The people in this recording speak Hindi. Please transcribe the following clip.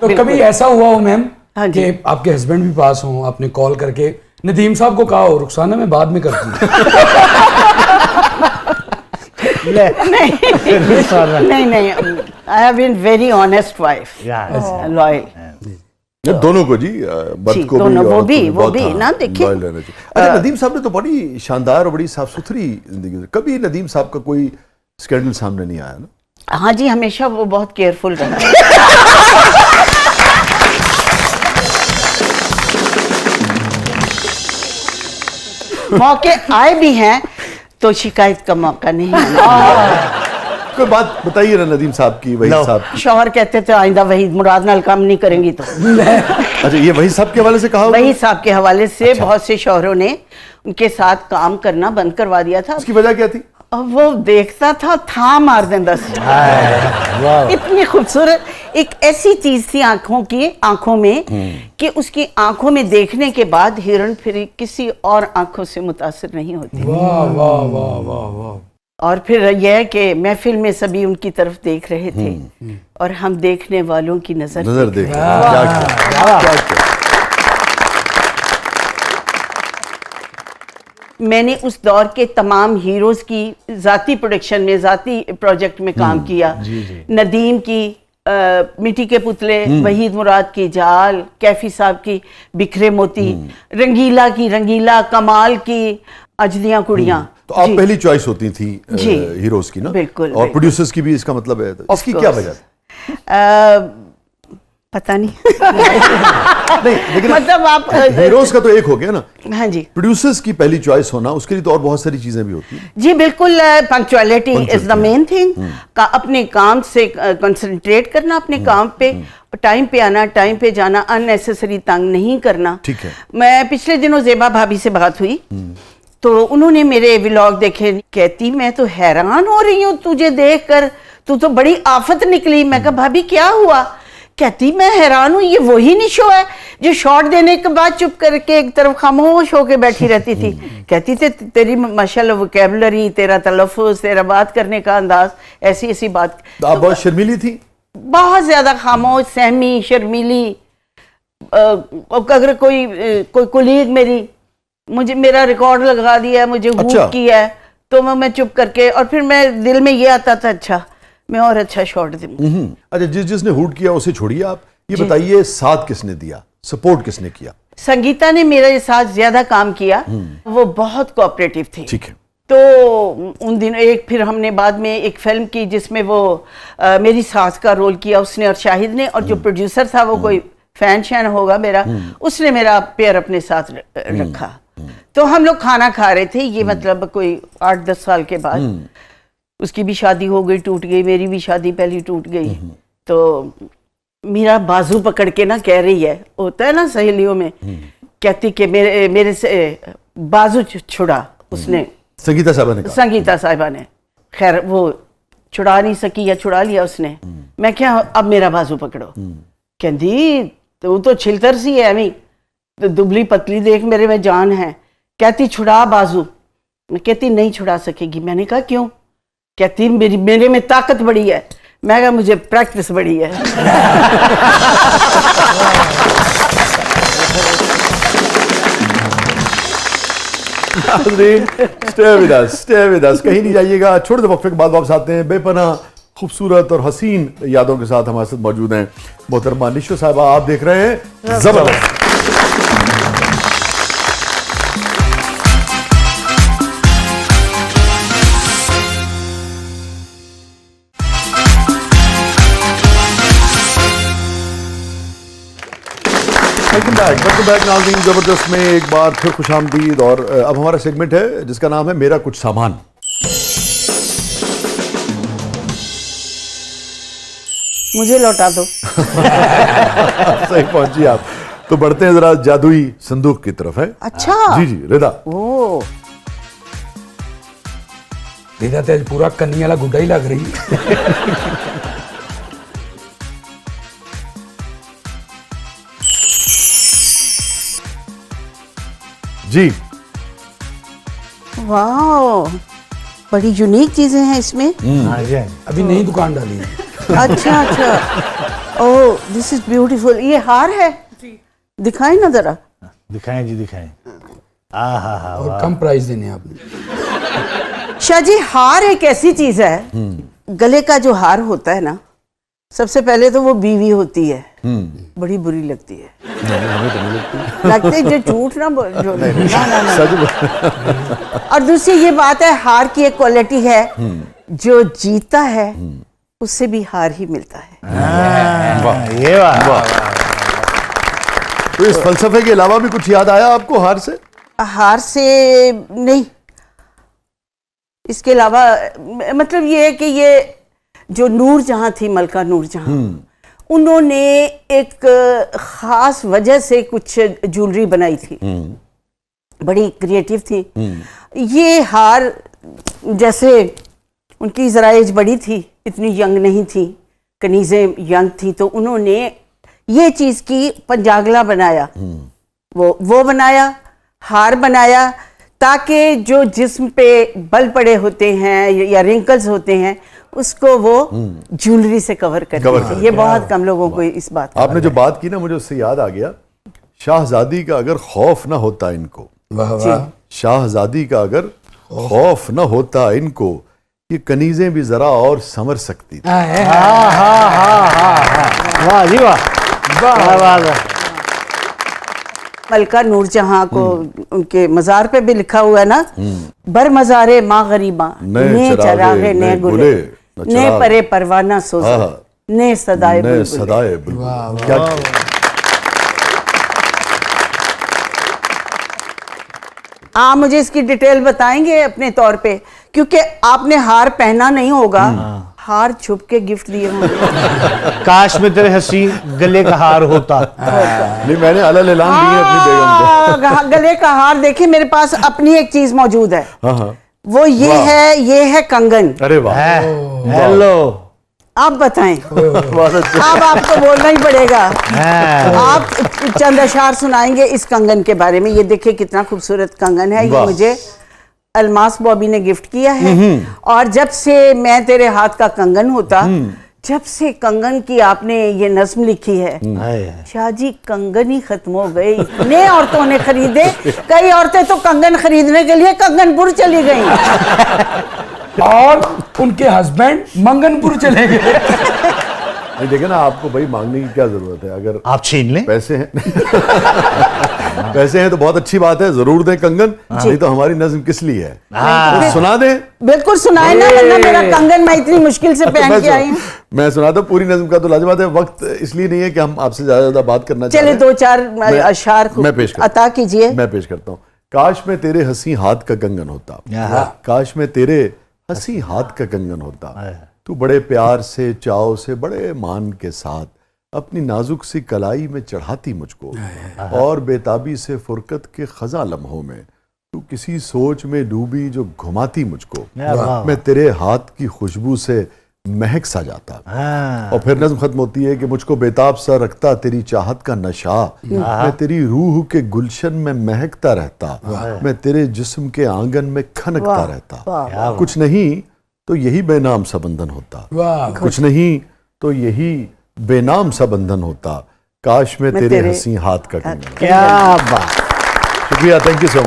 तो कभी ऐसा हुआ हो मैम हाँ जी। कि आपके हस्बैंड भी पास हो, आपने कॉल करके नदीम साहब को कहा हो रुखसाना मैं बाद में करती हूँ? नहीं I have been very honest wife, loyal. दोनों को जी, मर्द को दोनों, भी, वो औरत भी, को भी वो बहुत, भी, हाँ, ना देखिए। लॉयल रहना चाहिए। अच्छा, नदीम साहब ने तो बड़ी शानदार और बड़ी साफ सुथरी जिंदगी गुजारी। कभी नदीम साहब का कोई स्कैंडल सामने नहीं आया ना? हाँ जी, हमेशा वो बहुत केयरफुल रहा। मौके आए भी हैं तो शिकायत का मौका नहीं है। कोई बात बताइए ना नदीम साहब की, वही साहब की। शौहर कहते थे आइंदा वही मुराद नाल काम नहीं करेंगी तो। अच्छा, ये वही साहब के हवाले से कहा होगा? वही साहब के हवाले से अच्छा। बहुत से शौहरों ने उनके साथ काम करना बंद करवा दिया था। उसकी वजह क्या थी? अब वो देखता था मार देंदा सी। इतनी खूबसूरत एक ऐसी चीज थी आंखों में कि उसकी आंखों में देखने के बाद हिरन फिर किसी और आंखों से मुतासिर नहीं होती। वाह वाह वाह वाह वाह। और फिर यह कि महफिल में सभी उनकी तरफ देख रहे थे और हम देखने वालों की नजर देख क्या किया। मैंने उस दौर के तमाम हीरोज की जाती प्रोडक्शन में, जाती प्रोजेक्ट में काम किया। नदीम की मिट्टी के पुतले, वहीद मुराद की जाल, कैफी साहब की बिखरे मोती, रंगीला की रंगीला, कमाल की अजदियां कुड़ियां। तो आप पहली चॉइस होती थी हीरोज की ना? बिल्कुल, और प्रोड्यूसर्स की भी, इसका मतलब है तो इसकी क्या वजह थी? पता नहीं। नहीं, लेकिन मतलब आप हीरोज का तो एक हो गया ना, हाँ जी, प्रोड्यूसर्स की पहली चॉइस होना, उसके लिए तो और बहुत सारी चीजें भी होती हैं। जी बिल्कुल। Punctuality is the main thing. अपने काम से कंसंट्रेट करना, अपने काम पे टाइम पे आना, टाइम पे जाना, अननेसेसरी तंग नहीं करना। ठीक है। मैं पिछले दिनों ज़ेबा भाभी से बात हुई तो उन्होंने मेरे व्लॉग देखे। कहती मैं तो हैरान हो रही हूँ तुझे देख कर, तू तो बड़ी आफत निकली। मैं कहा भाभी क्या हुआ? कहती मैं हैरान हूँ, ये वही निशो है जो शॉट देने के बाद चुप करके एक तरफ खामोश होके बैठी रहती थी। कहती थी तेरी माशाल्लाह वोकैबुलरी, तेरा तलफ़ुज़, तेरा बात करने का अंदाज, ऐसी ऐसी बात। तो आप बहुत शर्मीली थी? बहुत ज्यादा खामोश, सहमी, शर्मीली। अगर कोई कुलीग मुझे मेरा रिकॉर्ड लगा दिया, मुझे हुक किया है तो मैं चुप करके, और फिर मैं दिल में ये आता था अच्छा मैं और अच्छा शॉट दूंगी। अच्छा, जिसने हुड किया उसे छोड़िए आप, ये बताइए साथ किसने दिया, सपोर्ट किसने किया? संगीता ने मेरे साथ ज्यादा काम किया, वो बहुत कोऑपरेटिव थी। ठीक है। तो उन दिनों फिर हमने बाद में एक फिल्म की जिसमें वो मेरी सास का रोल किया उसने और शाहिद ने, और जो प्रोड्यूसर था वो कोई फैन शैन होगा मेरा, उसने मेरा पेयर अपने साथ रखा। तो हम लोग खाना खा रहे थे, ये मतलब कोई 8-10 साल के बाद। उसकी भी शादी हो गई, टूट गई, मेरी भी शादी पहली टूट गई। तो मेरा बाजू पकड़ के ना कह रही है, होता है ना सहेलियों में, कहती कि मेरे से बाजू छुड़ा उसने, संगीता साहिबा ने। खैर वो छुड़ा नहीं सकी या छुड़ा लिया उसने। मैं क्या, अब मेरा बाजू पकड़ो। कहती तू तो छिलतर सी है, अमी तो दुबली पतली देख मेरे में जान है। कहती छुड़ा बाजू। मैं कहती नहीं छुड़ा सकेगी। मैंने कहा क्यों? कहती मेरे में ताकत बड़ी है। मैं कहा मुझे प्रैक्टिस बड़ी है। स्टे विद अस, कहीं नहीं जाइएगा। छोटे से वक्फे के बाद वापस आते हैं। बेपनाह खूबसूरत और हसीन यादों के साथ हमारे साथ मौजूद हैं मोहतरमा निशो साहिबा। आप देख रहे हैं जबरदस्त। वेलकम बैक नाज़रीन, जबरदस्त में एक बार फिर खुशामदीद। और अब हमारा सेगमेंट है जिसका नाम है मेरा कुछ सामान। मुझे लौटा दो। सही पहुंची आप। तो बढ़ते हैं जरा जादुई संदूक की तरफ है। अच्छा जी रिदा। ओ रिदा तो आज पूरा कन्नी वाला गुड्डा ही लग रही। जी वाह, बड़ी यूनिक चीजें हैं इसमें। अभी नई दुकान डाली है। अच्छा ओह दिस इज ब्यूटीफुल। ये हार है, दिखाएं ना जरा। दिखाएं जी, दिखाएं। आहा, और कम प्राइस देने हैं आपने। शाह जी, हार एक ऐसी चीज है, गले का जो हार होता है ना, सबसे पहले तो वो बीवी होती है, बड़ी बुरी लगती है। हमें तो नहीं लगती। लगते जो झूठ ना बोल जो ना। सच और दूसरी ये बात है, हार की एक क्वालिटी है, जो जीता है उससे भी हार ही मिलता है। वाह। ये वाह। तो इस फलसफे के अलावा भी कुछ याद आया आपको हार से? हार से नहीं, इसके अलावा मतलब ये है कि ये जो नूरजहां थी, मलका नूरजहां, उन्होंने एक खास वजह से कुछ ज्वेलरी बनाई थी, बड़ी क्रिएटिव थी। ये हार, जैसे उनकी जरा एज बड़ी थी, इतनी यंग नहीं थी, कनीज़ें यंग थी, तो उन्होंने ये चीज़ की, पंजागला बनाया, वो बनाया, हार बनाया, ताकि जो जिस्म पे बल पड़े होते हैं या रिंकल्स होते हैं उसको वो ज्वेलरी से कवर कर। ये बहुत कम लोगों को इस बात का आपने जो बात की ना, मुझे उससे याद आ गया, शाहजादी का अगर खौफ ना होता इनको, वाह वाह। शाहजादी का अगर खौफ ना होता इनको, ये कनीजें भी जरा और संवर सकती थी। वाह जी वाह, क्या बात है। मलका नूरजहां को उनके मज़ार पे भी लिखा हुआ है ना, बर मज़ारे माँ गरीबा, ने चरागे ने गुले, ने परे परवाना सोजा, ने सदाए ने बुलबुले। सदाए बुलबुले। क्या आप मुझे इसकी डिटेल बताएंगे अपने तौर पे, क्योंकि आपने हार पहना नहीं होगा, हार छुप के गिफ्ट दिए होंगे। काश में तेरे हंसी गले का हार होता। नहीं, मैंने अलग ऐलान दिए अपनी बेगम को। गले का हार देखिए, मेरे पास अपनी एक चीज मौजूद है, हाँ। वो ये है कंगन। अरे वाह। हेलो, आप बताएं। बहुत अच्छा। अब आपको बोलना ही पड़ेगा। है। आप चंद अशार सुनाएंगे इस कंगन के बारे में। ये देखिए कितना खूबसूरत कंगन है, ये वाह। मुझे अलमास बॉबी ने गिफ्ट किया है। और जब से मैं तेरे हाथ का कंगन होता, जब से कंगन की आपने ये नज्म लिखी है, शाह जी कंगन ही खत्म हो गए। इतने औरतों ने खरीदे, कई औरतें तो कंगन खरीदने के लिए कंगनपुर चली गई। और उनके हस्बैंड मंगनपुर चले गए। नहीं, देखे ना, आपको भाई मांगने की क्या जरूरत है, अगर आप छीन लें। पैसे हैं पैसे हैं तो बहुत अच्छी बात है, जरूर दें कंगन, नहीं तो हमारी नज्म किस लिए है, तो सुना दें। बिल्कुल सुनाए ना, वरना मेरा कंगन मैं इतनी मुश्किल से पहन के आई हूँ। मैं सुनाता हूँ पूरी नज्म का, तो लाजवाब है। वक्त इसलिए नहीं है कि हम आपसे ज्यादा बात करना चले चाहते हैं। 2-4 अशार मैं पेश करता अता कीजिए। मैं पेश करता हूँ। काश में तेरे हंसी हाथ का कंगन होता, काश में तेरे हंसी हाथ का कंगन होता, तू बड़े प्यार से, चाव से, बड़े मान के साथ अपनी नाजुक सी कलाई में चढ़ाती मुझको, और बेताबी से फुरकत के खजा लम्हों में तू किसी सोच में डूबी जो घुमाती मुझको, मैं तेरे हाथ की खुशबू से महक सा जाता। और फिर नज्म खत्म होती है कि मुझको बेताब सा रखता तेरी चाहत का नशा, मैं तेरी रूह के गुलशन में महकता रहता, मैं तेरे जिस्म के आंगन में खनकता रहता। कुछ नहीं तो यही बेनाम सा बंधन होता, वाह। कुछ नहीं तो यही बेनाम सा बंधन होता, काश में तेरे हंसी हाथ का कंगन। क्या बात। शुक्रिया, थैंक यू सो मच।